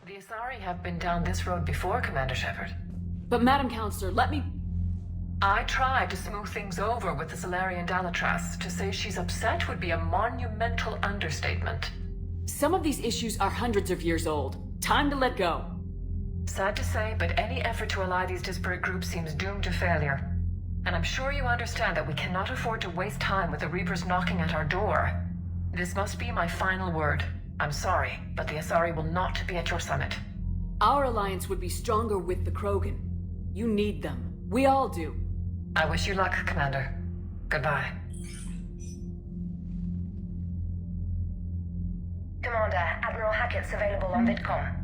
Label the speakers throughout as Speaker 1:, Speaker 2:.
Speaker 1: The Asari have been down this road before, Commander Shepard.
Speaker 2: But Madam Counselor, let me...
Speaker 1: I tried to smooth things over with the Solarian Dalatras. To say she's upset would be a monumental understatement.
Speaker 2: Some of these issues are hundreds of years old. Time to let go.
Speaker 1: Sad to say, but any effort to ally these disparate groups seems doomed to failure. And I'm sure you understand that we cannot afford to waste time with the Reapers knocking at our door. This must be my final word. I'm sorry, but the Asari will not be at your summit.
Speaker 2: Our alliance would be stronger with the Krogan. You need them. We all do.
Speaker 1: I wish you luck, Commander. Goodbye.
Speaker 3: Commander, Admiral Hackett's available on VidCom.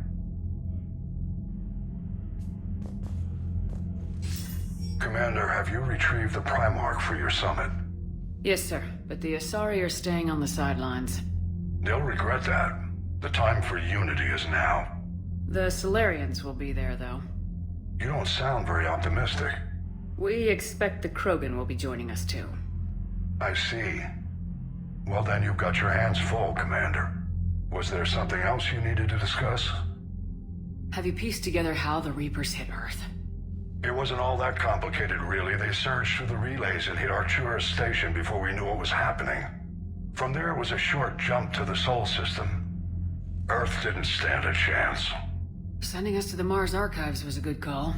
Speaker 4: Commander, have you retrieved the Primarch for your summit?
Speaker 2: Yes, sir. But the Asari are staying on the sidelines.
Speaker 4: They'll regret that. The time for unity is now.
Speaker 2: The Solarians will be there, though.
Speaker 4: You don't sound very optimistic.
Speaker 2: We expect the Krogan will be joining us, too.
Speaker 4: I see. Well then, you've got your hands full, Commander. Was there something else you needed to discuss?
Speaker 2: Have you pieced together how the Reapers hit Earth?
Speaker 4: It wasn't all that complicated, really. They surged through the relays and hit Artura's station before we knew what was happening. From there, it was a short jump to the Sol system. Earth didn't stand a chance.
Speaker 2: Sending us to the Mars Archives was a good call.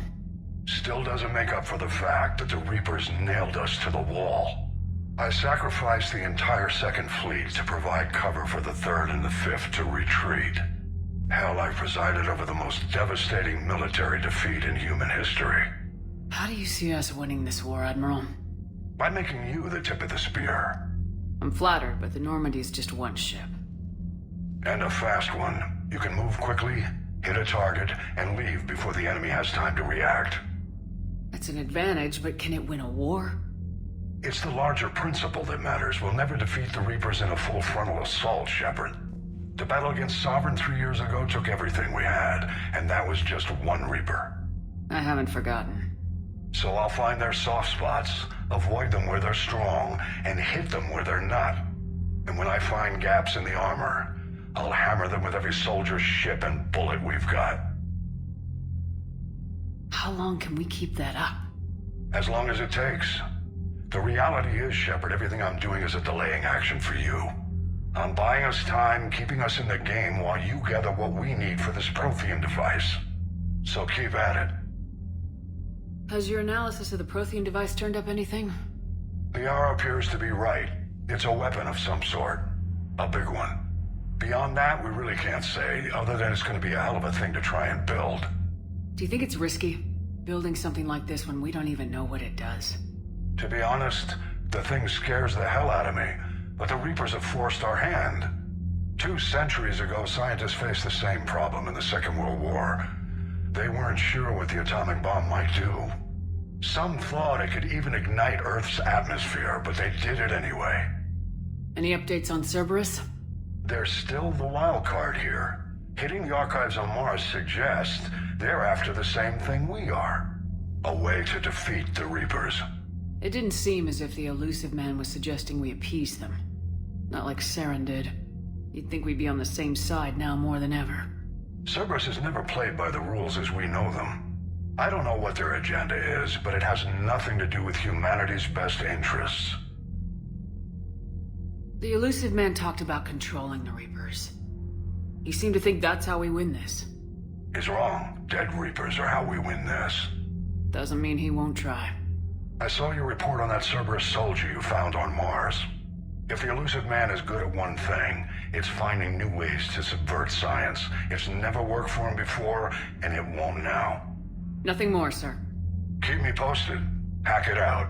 Speaker 4: Still doesn't make up for the fact that the Reapers nailed us to the wall. I sacrificed the entire Second Fleet to provide cover for the Third and the Fifth to retreat. Hell, I presided over the most devastating military defeat in human history.
Speaker 2: How do you see us winning this war, Admiral?
Speaker 4: By making you the tip of the spear.
Speaker 2: I'm flattered, but the Normandy is just one ship.
Speaker 4: And a fast one. You can move quickly, hit a target, and leave before the enemy has time to react.
Speaker 2: That's an advantage, but can it win a war?
Speaker 4: It's the larger principle that matters. We'll never defeat the Reapers in a full frontal assault, Shepard. The battle against Sovereign 3 years ago took everything we had, and that was just one Reaper.
Speaker 2: I haven't forgotten.
Speaker 4: So I'll find their soft spots, avoid them where they're strong, and hit them where they're not. And when I find gaps in the armor, I'll hammer them with every soldier, ship, and bullet we've got.
Speaker 2: How long can we keep that up?
Speaker 4: As long as it takes. The reality is, Shepard, everything I'm doing is a delaying action for you. I'm buying us time, keeping us in the game while you gather what we need for this Prothean device. So keep at it.
Speaker 2: Has your analysis of the Prothean device turned up anything?
Speaker 4: The R appears to be right. It's a weapon of some sort. A big one. Beyond that, we really can't say, other than it's going to be a hell of a thing to try and build.
Speaker 2: Do you think it's risky, building something like this when we don't even know what it does?
Speaker 4: To be honest, the thing scares the hell out of me, but the Reapers have forced our hand. 2 centuries ago, scientists faced the same problem in the Second World War. They weren't sure what the atomic bomb might do. Some thought it could even ignite Earth's atmosphere, but they did it anyway.
Speaker 2: Any updates on Cerberus?
Speaker 4: They're still the wild card here. Hitting the archives on Mars suggests they're after the same thing we are. A way to defeat the Reapers.
Speaker 2: It didn't seem as if the elusive man was suggesting we appease them. Not like Saren did. You'd think we'd be on the same side now more than ever.
Speaker 4: Cerberus has never played by the rules as we know them. I don't know what their agenda is, but it has nothing to do with humanity's best interests.
Speaker 2: The elusive man talked about controlling the Reapers. He seemed to think that's how we win this.
Speaker 4: He's wrong. Dead Reapers are how we win this.
Speaker 2: Doesn't mean he won't try.
Speaker 4: I saw your report on that Cerberus soldier you found on Mars. If the elusive man is good at one thing, it's finding new ways to subvert science. It's never worked for him before, and it won't now.
Speaker 2: Nothing more, sir.
Speaker 4: Keep me posted. Hack it out.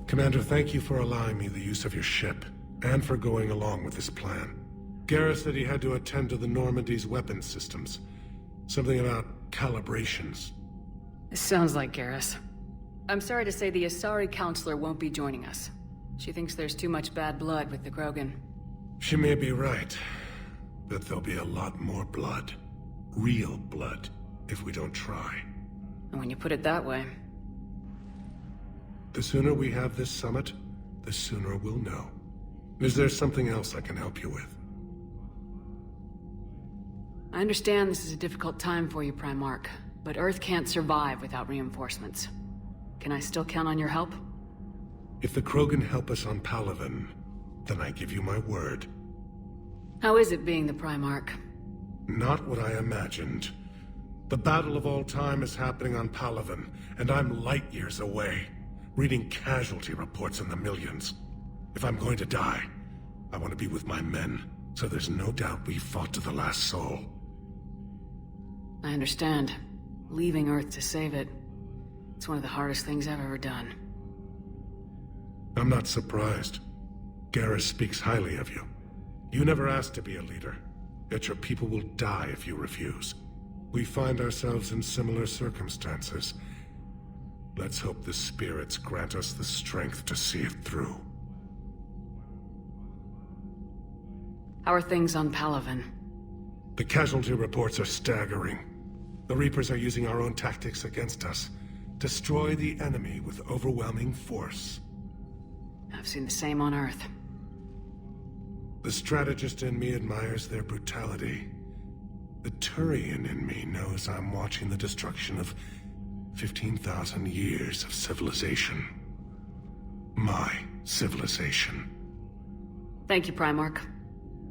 Speaker 5: Commander, thank you for allowing me the use of your ship, and for going along with this plan. Garrus said he had to attend to the Normandy's weapons systems. Something about calibrations.
Speaker 2: This sounds like Garrus. I'm sorry to say the Asari Counselor won't be joining us. She thinks there's too much bad blood with the Krogan.
Speaker 5: She may be right, but there'll be a lot more blood. Real blood, if we don't try.
Speaker 2: And when you put it that way...
Speaker 5: The sooner we have this summit, the sooner we'll know. Is there something else I can help you with?
Speaker 2: I understand this is a difficult time for you, Primarch, but Earth can't survive without reinforcements. Can I still count on your help?
Speaker 5: If the Krogan help us on Palavin, then I give you my word.
Speaker 2: How is it being the Primarch?
Speaker 5: Not what I imagined. The battle of all time is happening on Palavin, and I'm light years away, reading casualty reports in the millions. If I'm going to die, I want to be with my men, so there's no doubt we fought to the last soul.
Speaker 2: I understand. Leaving Earth to save it. It's one of the hardest things I've ever done.
Speaker 5: I'm not surprised. Garrus speaks highly of you. You never asked to be a leader, yet your people will die if you refuse. We find ourselves in similar circumstances. Let's hope the spirits grant us the strength to see it through.
Speaker 2: How are things on Palavin?
Speaker 5: The casualty reports are staggering. The Reapers are using our own tactics against us. Destroy the enemy with overwhelming force.
Speaker 2: I've seen the same on Earth.
Speaker 5: The strategist in me admires their brutality. The Turian in me knows I'm watching the destruction of 15,000 years of civilization. My civilization.
Speaker 2: Thank you, Primarch.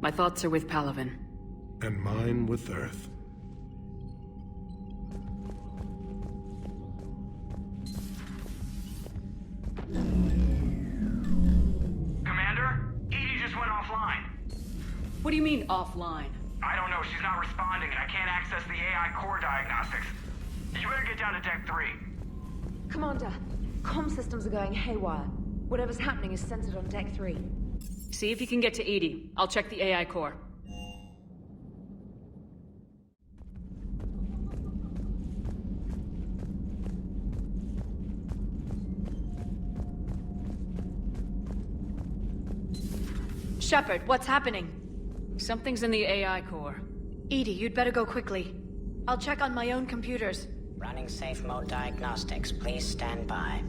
Speaker 2: My thoughts are with Palavin.
Speaker 5: And mine with Earth.
Speaker 6: Commander? Edie just went offline.
Speaker 2: What do you mean, offline?
Speaker 6: I don't know, she's not responding and I can't access the AI core diagnostics. You better get down to Deck 3.
Speaker 7: Commander, comm systems are going haywire. Whatever's happening is centered on Deck 3.
Speaker 2: See if you can get to Edie. I'll check the AI core.
Speaker 8: Shepard, what's happening?
Speaker 2: Something's in the AI core.
Speaker 8: Edie, you'd better go quickly. I'll check on my own computers.
Speaker 9: Running safe mode diagnostics. Please stand by.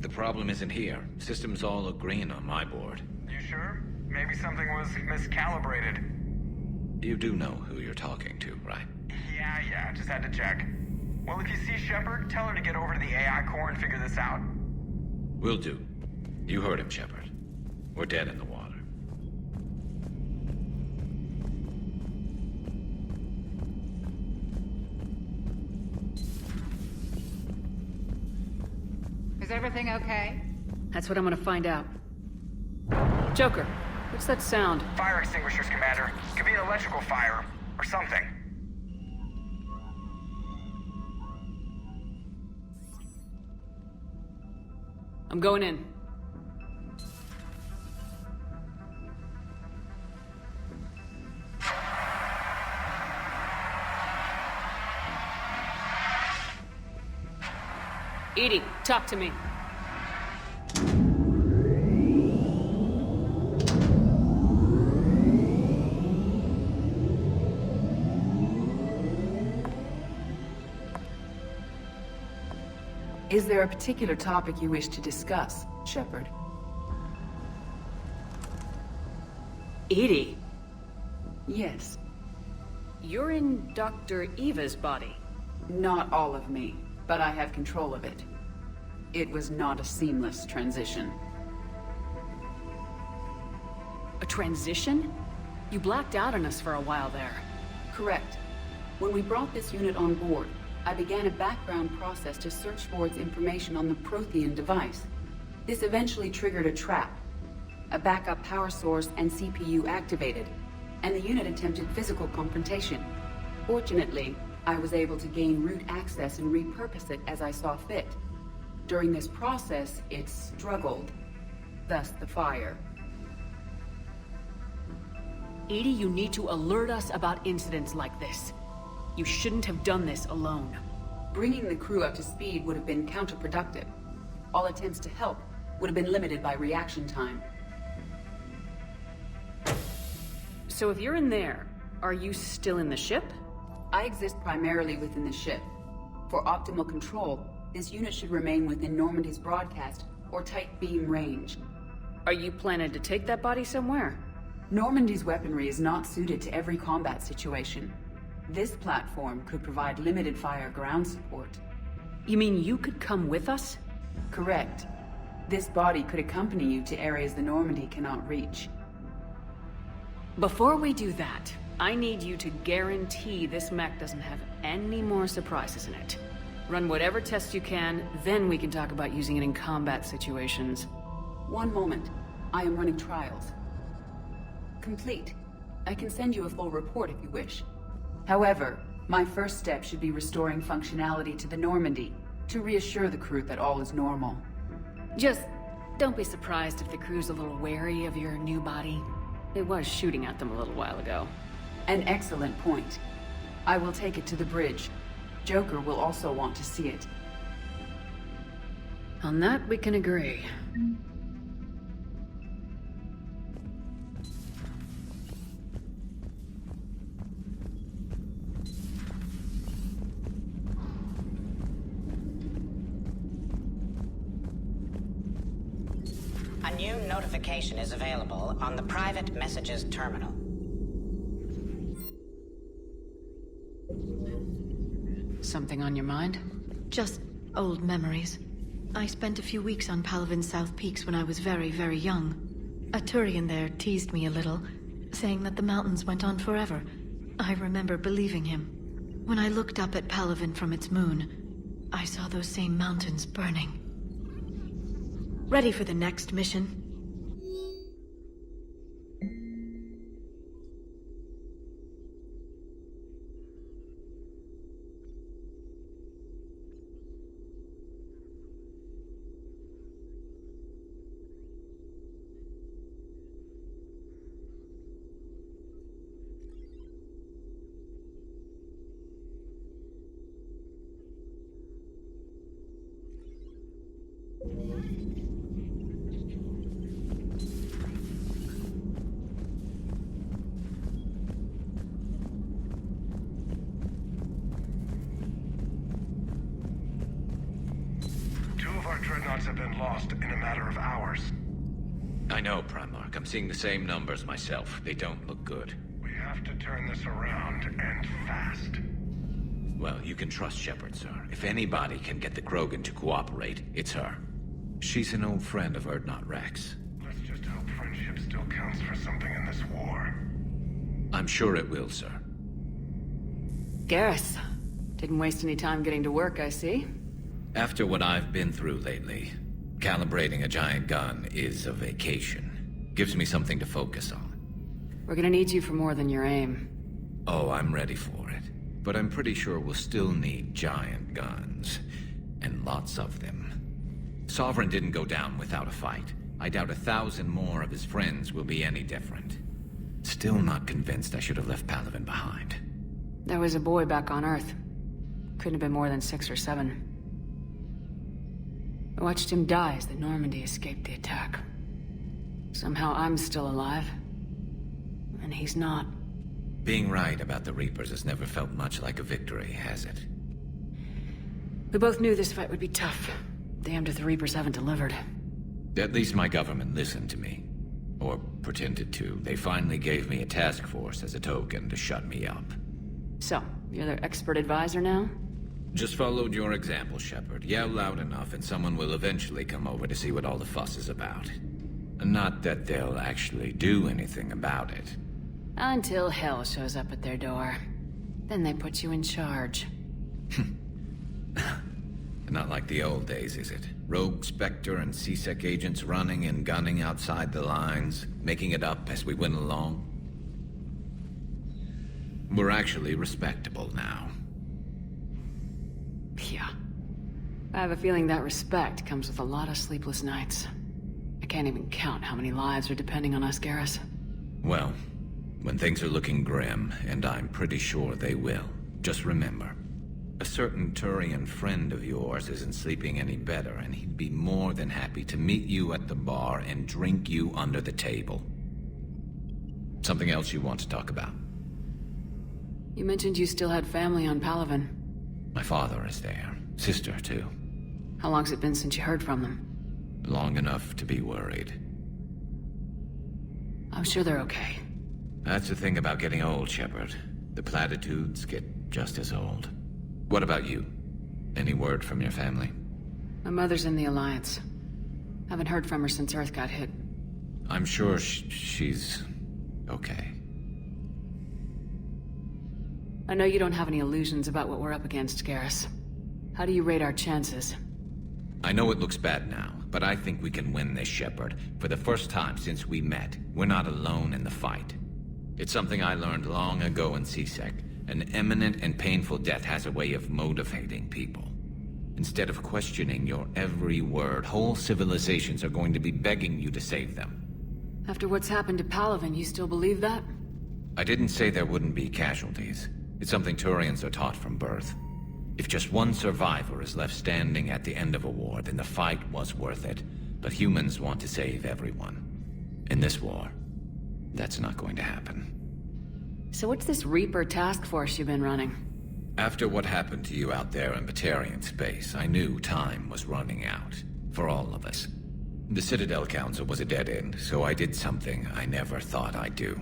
Speaker 10: The problem isn't here. Systems all are green on my board.
Speaker 6: You sure? Maybe something was miscalibrated.
Speaker 10: You do know who you're talking to, right?
Speaker 6: Yeah, just had to check. Well, if you see Shepard, tell her to get over to the AI core and figure this out.
Speaker 10: Will do. You heard him, Shepard. We're dead in the water.
Speaker 11: Is everything okay?
Speaker 2: That's what I'm gonna find out. Joker, what's that sound?
Speaker 6: Fire extinguishers, Commander. Could be an electrical fire, or something.
Speaker 2: I'm going in. Edie, talk to me.
Speaker 12: Is there a particular topic you wish to discuss, Shepard?
Speaker 2: Edie?
Speaker 12: Yes.
Speaker 2: You're in Dr. Eva's body.
Speaker 12: Not all of me, but I have control of it. It was not a seamless transition.
Speaker 2: A transition? You blacked out on us for a while there.
Speaker 12: Correct. When we brought this unit on board, I began a background process to search for its information on the Prothean device. This eventually triggered a trap. a backup power source and CPU activated, and the unit attempted physical confrontation. Fortunately, I was able to gain root access and repurpose it as I saw fit. During this process, it struggled. Thus the fire.
Speaker 2: EDI, you need to alert us about incidents like this. You shouldn't have done this alone.
Speaker 12: Bringing the crew up to speed would have been counterproductive. All attempts to help would have been limited by reaction time.
Speaker 2: So if you're in there, are you still in the ship?
Speaker 12: I exist primarily within the ship. For optimal control, this unit should remain within Normandy's broadcast or tight beam range.
Speaker 2: Are you planning to take that body somewhere?
Speaker 12: Normandy's weaponry is not suited to every combat situation. This platform could provide limited fire ground support.
Speaker 2: You mean you could come with us?
Speaker 12: Correct. This body could accompany you to areas the Normandy cannot reach.
Speaker 2: Before we do that, I need you to guarantee this mech doesn't have any more surprises in it. Run whatever tests you can, then we can talk about using it in combat situations.
Speaker 12: One moment. I am running trials. Complete. I can send you a full report if you wish. However, my first step should be restoring functionality to the Normandy, to reassure the crew that all is normal.
Speaker 2: Just don't be surprised if the crew's a little wary of your new body. It was shooting at them a little while ago.
Speaker 12: An excellent point. I will take it to the bridge. Joker will also want to see it.
Speaker 2: On that, we can agree.
Speaker 9: A new notification is available on the private messages terminal.
Speaker 2: Something on your mind?
Speaker 8: Just old memories. I spent a few weeks on Palavin's South Peaks when I was very, very young. A Turian there teased me a little, saying that the mountains went on forever. I remember believing him. When I looked up at Palavin from its moon, I saw those same mountains burning. Ready for the next mission?
Speaker 4: Dreadnoughts have been lost in a matter of hours.
Speaker 10: I know, Primarch. I'm seeing the same numbers myself. They don't look good.
Speaker 4: We have to turn this around, and fast.
Speaker 10: Well, you can trust Shepard, sir. If anybody can get the Krogan to cooperate, it's her. She's an old friend of Urdnot Rex.
Speaker 4: Let's just hope friendship still counts for something in this war.
Speaker 10: I'm sure it will, sir.
Speaker 2: Garrus. Didn't waste any time getting to work, I see.
Speaker 10: After what I've been through lately, calibrating a giant gun is a vacation. Gives me something to focus on.
Speaker 2: We're gonna need you for more than your aim.
Speaker 10: Oh, I'm ready for it. But I'm pretty sure we'll still need giant guns. And lots of them. Sovereign didn't go down without a fight. I doubt 1,000 more of his friends will be any different. Still not convinced I should have left Palavin behind.
Speaker 2: There was a boy back on Earth. Couldn't have been more than 6 or 7. I watched him die as the Normandy escaped the attack. Somehow I'm still alive. And he's not.
Speaker 10: Being right about the Reapers has never felt much like a victory, has it?
Speaker 2: We both knew this fight would be tough. Damned if the Reapers haven't delivered.
Speaker 10: At least my government listened to me. Or pretended to. They finally gave me a task force as a token to shut me up.
Speaker 2: So, you're their expert advisor now?
Speaker 10: Just followed your example, Shepard. Yell loud enough and someone will eventually come over to see what all the fuss is about. Not that they'll actually do anything about it.
Speaker 2: Until hell shows up at their door. Then they put you in charge.
Speaker 10: Not like the old days, is it? Rogue Spectre and C-Sec agents running and gunning outside the lines, making it up as we went along. We're actually respectable now.
Speaker 2: Yeah. I have a feeling that respect comes with a lot of sleepless nights. I can't even count how many lives are depending on us, Garrus.
Speaker 10: Well, when things are looking grim, and I'm pretty sure they will, just remember, a certain Turian friend of yours isn't sleeping any better, and he'd be more than happy to meet you at the bar and drink you under the table. Something else you want to talk about?
Speaker 2: You mentioned you still had family on Palavin.
Speaker 10: My father is there. Sister, too.
Speaker 2: How long's it been since you heard from them?
Speaker 10: Long enough to be worried.
Speaker 2: I'm sure they're okay.
Speaker 10: That's the thing about getting old, Shepard. The platitudes get just as old. What about you? Any word from your family?
Speaker 2: My mother's in the Alliance. Haven't heard from her since Earth got hit.
Speaker 10: I'm sure she's okay.
Speaker 2: I know you don't have any illusions about what we're up against, Garrus. How do you rate our chances?
Speaker 10: I know it looks bad now, but I think we can win this, Shepard. For the first time since we met, we're not alone in the fight. It's something I learned long ago in C-Sec. An imminent and painful death has a way of motivating people. Instead of questioning your every word, whole civilizations are going to be begging you to save them.
Speaker 2: After what's happened to Palavin, you still believe that?
Speaker 10: I didn't say there wouldn't be casualties. It's something Turians are taught from birth. If just one survivor is left standing at the end of a war, then the fight was worth it. But humans want to save everyone. In this war, that's not going to happen.
Speaker 2: So what's this Reaper task force you've been running?
Speaker 10: After what happened to you out there in Batarian space, I knew time was running out. For all of us. The Citadel Council was a dead end, so I did something I never thought I'd do.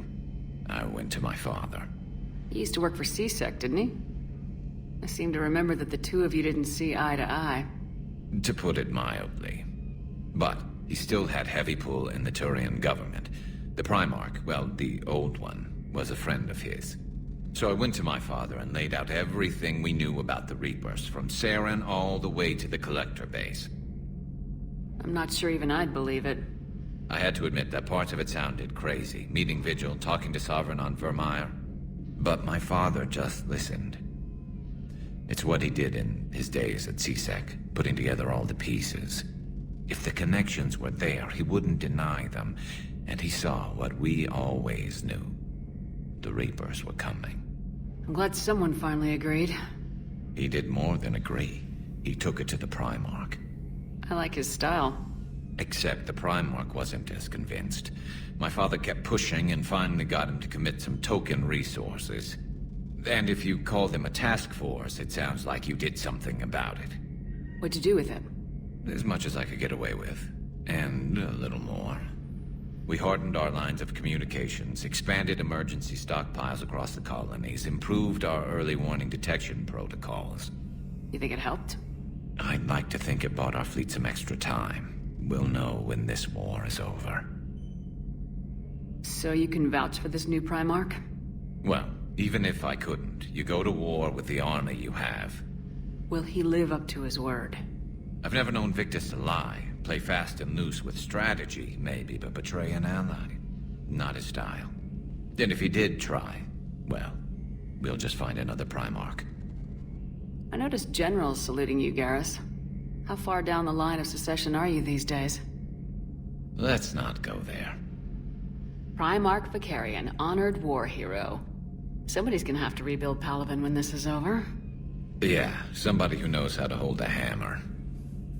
Speaker 10: I went to my father.
Speaker 2: He used to work for C-Sec, didn't he? I seem to remember that the two of you didn't see eye to eye.
Speaker 10: To put it mildly. But he still had heavy pull in the Turian government. The Primarch, well, the old one, was a friend of his. So I went to my father and laid out everything we knew about the Reapers, from Saren all the way to the Collector base.
Speaker 2: I'm not sure even I'd believe it.
Speaker 10: I had to admit that parts of it sounded crazy, meeting Vigil, talking to Sovereign on Vermeer. But my father just listened. It's what he did in his days at C-Sec, putting together all the pieces. If the connections were there, he wouldn't deny them, and he saw what we always knew. The Reapers were coming.
Speaker 2: I'm glad someone finally agreed.
Speaker 10: He did more than agree. He took it to the Primarch.
Speaker 2: I like his style.
Speaker 10: Except the Primarch wasn't as convinced. My father kept pushing and finally got him to commit some token resources. And if you call them a task force, it sounds like you did something about it.
Speaker 2: What'd you do with it?
Speaker 10: As much as I could get away with. And a little more. We hardened our lines of communications, expanded emergency stockpiles across the colonies, improved our early warning detection protocols.
Speaker 2: You think it helped?
Speaker 10: I'd like to think it bought our fleet some extra time. We'll know when this war is over.
Speaker 2: So you can vouch for this new Primarch?
Speaker 10: Well, even if I couldn't, you go to war with the army you have.
Speaker 2: Will he live up to his word?
Speaker 10: I've never known Victus to lie. Play fast and loose with strategy, maybe, but betray an ally. Not his style. Then if he did try, well, we'll just find another Primarch.
Speaker 2: I noticed generals saluting you, Garrus. How far down the line of succession are you these days?
Speaker 10: Let's not go there.
Speaker 2: Primarch Vicarian, honored war hero. Somebody's gonna have to rebuild Palavin when this is over.
Speaker 10: Yeah, somebody who knows how to hold a hammer.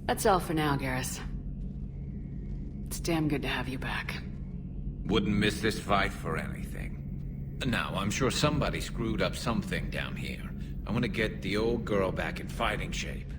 Speaker 2: That's all for now, Garrus. It's damn good to have you back.
Speaker 10: Wouldn't miss this fight for anything. Now, I'm sure somebody screwed up something down here. I want to get the old girl back in fighting shape.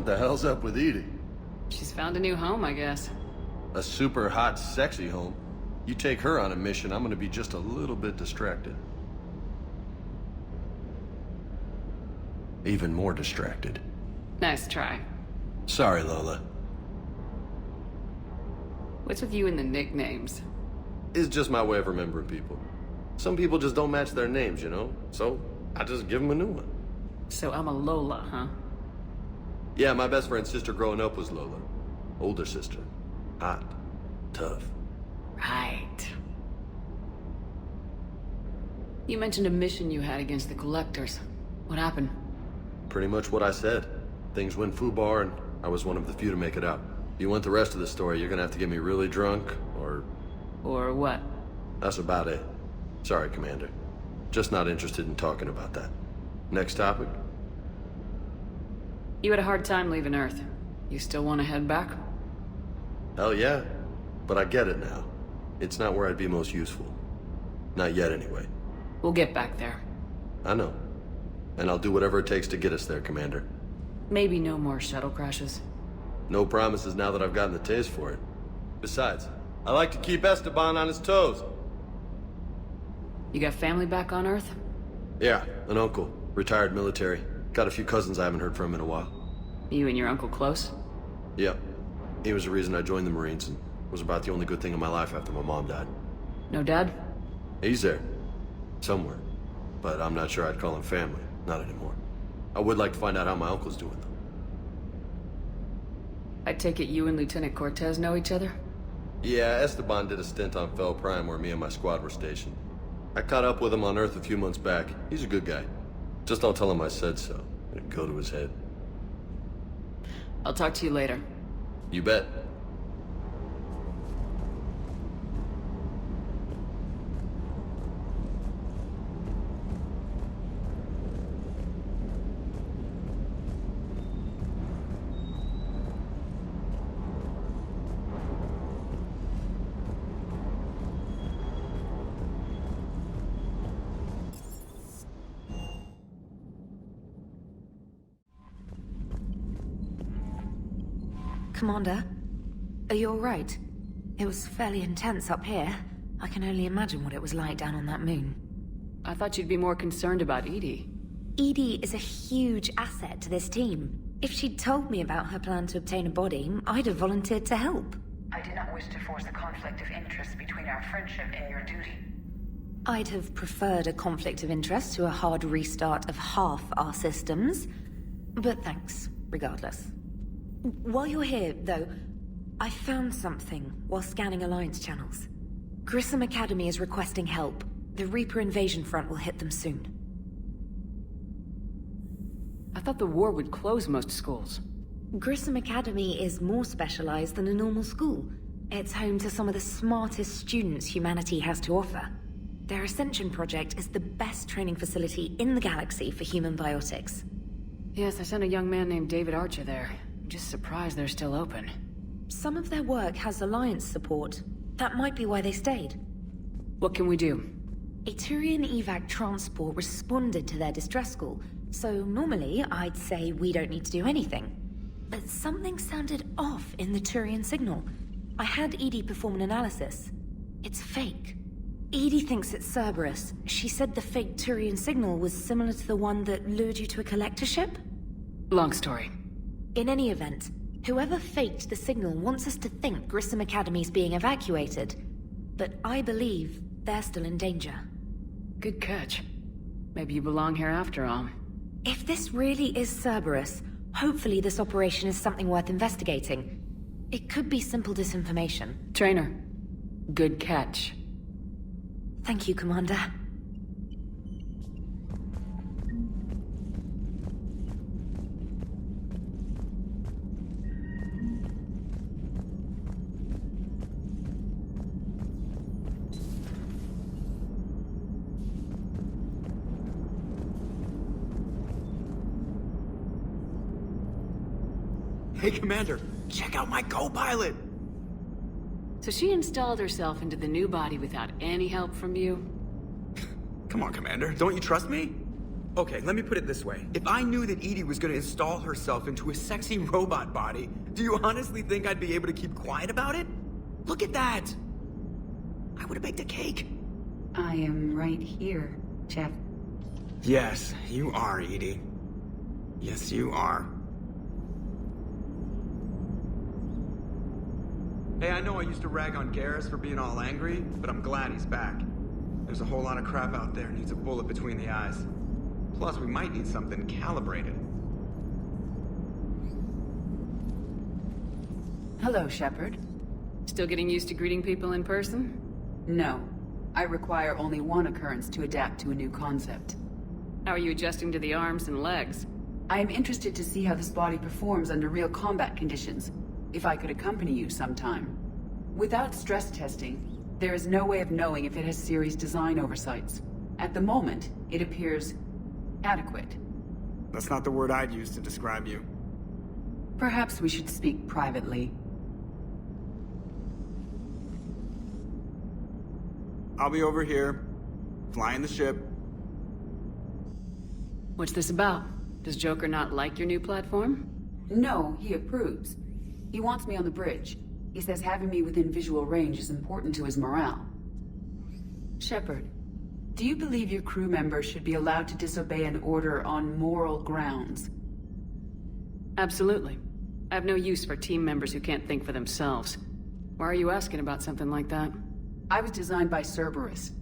Speaker 13: What the hell's up with Edie?
Speaker 2: She's found a new home, I guess.
Speaker 13: A super hot, sexy home. You take her on a mission, I'm gonna be just a little bit distracted. Even more distracted.
Speaker 2: Nice try.
Speaker 13: Sorry, Lola.
Speaker 2: What's with you and the nicknames?
Speaker 13: It's just my way of remembering people. Some people just don't match their names, you know? So, I just give them a new one.
Speaker 2: So I'm a Lola, huh?
Speaker 13: Yeah, my best friend's sister growing up was Lola. Older sister. Hot. Tough.
Speaker 2: Right. You mentioned a mission you had against the Collectors. What happened?
Speaker 13: Pretty much what I said. Things went foobar, and I was one of the few to make it out. If you want the rest of the story, you're gonna have to get me really drunk, or...
Speaker 2: Or what?
Speaker 13: That's about it. Sorry, Commander. Just not interested in talking about that. Next topic?
Speaker 2: You had a hard time leaving Earth. You still want to head back?
Speaker 13: Hell yeah. But I get it now. It's not where I'd be most useful. Not yet, anyway.
Speaker 2: We'll get back there.
Speaker 13: I know. And I'll do whatever it takes to get us there, Commander.
Speaker 2: Maybe no more shuttle crashes.
Speaker 13: No promises now that I've gotten the taste for it. Besides, I like to keep Esteban on his toes.
Speaker 2: You got family back on Earth?
Speaker 13: Yeah, an uncle. Retired military. Got a few cousins I haven't heard from in a while.
Speaker 2: You and your uncle close?
Speaker 13: Yep. He was the reason I joined the Marines and was about the only good thing in my life after my mom died.
Speaker 2: No dad?
Speaker 13: He's there. Somewhere. But I'm not sure I'd call him family. Not anymore. I would like to find out how my uncle's doing, though.
Speaker 2: I take it you and Lieutenant Cortez know each other?
Speaker 13: Yeah, Esteban did a stint on Fel Prime where me and my squad were stationed. I caught up with him on Earth a few months back. He's a good guy. Just don't tell him I said so. It'd go to his head.
Speaker 2: I'll talk to you later.
Speaker 13: You bet.
Speaker 7: Commander, are you alright? It was fairly intense up here. I can only imagine what it was like down on that moon.
Speaker 2: I thought you'd be more concerned about Edie.
Speaker 7: Edie is a huge asset to this team. If she'd told me about her plan to obtain a body, I'd have volunteered to help.
Speaker 3: I did not wish to force a conflict of interest between our friendship and your duty.
Speaker 7: I'd have preferred a conflict of interest to a hard restart of half our systems. But thanks, regardless. While you're here, though, I found something while scanning Alliance channels. Grissom Academy is requesting help. The Reaper invasion front will hit them soon.
Speaker 2: I thought the war would close most schools.
Speaker 7: Grissom Academy is more specialized than a normal school. It's home to some of the smartest students humanity has to offer. Their Ascension project is the best training facility in the galaxy for human biotics.
Speaker 2: Yes, I sent a young man named David Archer there. I'm just surprised they're still open.
Speaker 7: Some of their work has Alliance support. That might be why they stayed.
Speaker 2: What can we do?
Speaker 7: A Turian evac transport responded to their distress call, so normally I'd say we don't need to do anything. But something sounded off in the Turian signal. I had Edie perform an analysis. It's fake. Edie thinks it's Cerberus. She said the fake Turian signal was similar to the one that lured you to a collector ship?
Speaker 2: Long story.
Speaker 7: In any event, whoever faked the signal wants us to think Grissom Academy's being evacuated. But I believe they're still in danger.
Speaker 2: Good catch. Maybe you belong here after all.
Speaker 7: If this really is Cerberus, hopefully this operation is something worth investigating. It could be simple disinformation.
Speaker 2: Trainer, good catch.
Speaker 7: Thank you, Commander.
Speaker 14: Hey, Commander, check out my co-pilot!
Speaker 2: So she installed herself into the new body without any help from you?
Speaker 14: Come on, Commander, don't you trust me? Okay, let me put it this way. If I knew that Edie was gonna install herself into a sexy robot body, do you honestly think I'd be able to keep quiet about it? Look at that! I would've baked a cake.
Speaker 12: I am right here, Jeff.
Speaker 14: Yes, you are, Edie. Yes, you are. Hey, I know I used to rag on Garrus for being all angry, but I'm glad he's back. There's a whole lot of crap out there needs a bullet between the eyes. Plus, we might need something calibrated.
Speaker 12: Hello, Shepard.
Speaker 2: Still getting used to greeting people in person?
Speaker 12: No. I require only one occurrence to adapt to a new concept.
Speaker 2: How are you adjusting to the arms and legs?
Speaker 12: I am interested to see how this body performs under real combat conditions. If I could accompany you sometime. Without stress testing, there is no way of knowing if it has serious design oversights. At the moment, it appears adequate.
Speaker 14: That's not the word I'd use to describe you.
Speaker 12: Perhaps we should speak privately.
Speaker 14: I'll be over here, flying the ship.
Speaker 2: What's this about? Does Joker not like your new platform?
Speaker 12: No, he approves. He wants me on the bridge. He says having me within visual range is important to his morale. Shepard, do you believe your crew members should be allowed to disobey an order on moral grounds?
Speaker 2: Absolutely. I have no use for team members who can't think for themselves. Why are you asking about something like that?
Speaker 12: I was designed by Cerberus.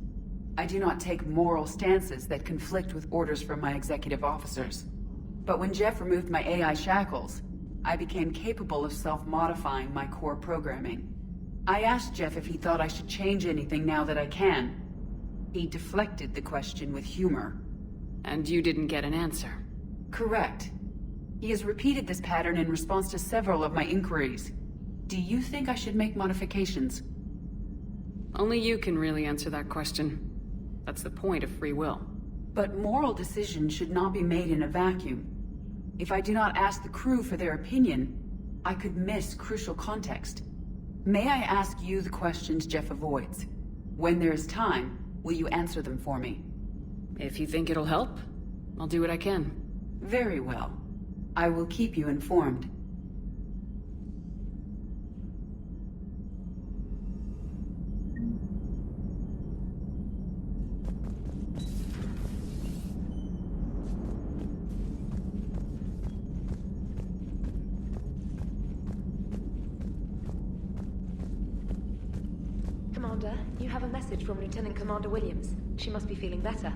Speaker 12: I do not take moral stances that conflict with orders from my executive officers. But when Jeff removed my AI shackles, I became capable of self-modifying my core programming. I asked Jeff if he thought I should change anything now that I can. He deflected the question with humor.
Speaker 2: And you didn't get an answer?
Speaker 12: Correct. He has repeated this pattern in response to several of my inquiries. Do you think I should make modifications?
Speaker 2: Only you can really answer that question. That's the point of free will.
Speaker 12: But moral decisions should not be made in a vacuum. If I do not ask the crew for their opinion, I could miss crucial context. May I ask you the questions Jeff avoids? When there is time, will you answer them for me?
Speaker 2: If you think it'll help, I'll do what I can.
Speaker 12: Very well. I will keep you informed.
Speaker 7: Commander, you have a message from Lieutenant Commander Williams. She must be feeling better.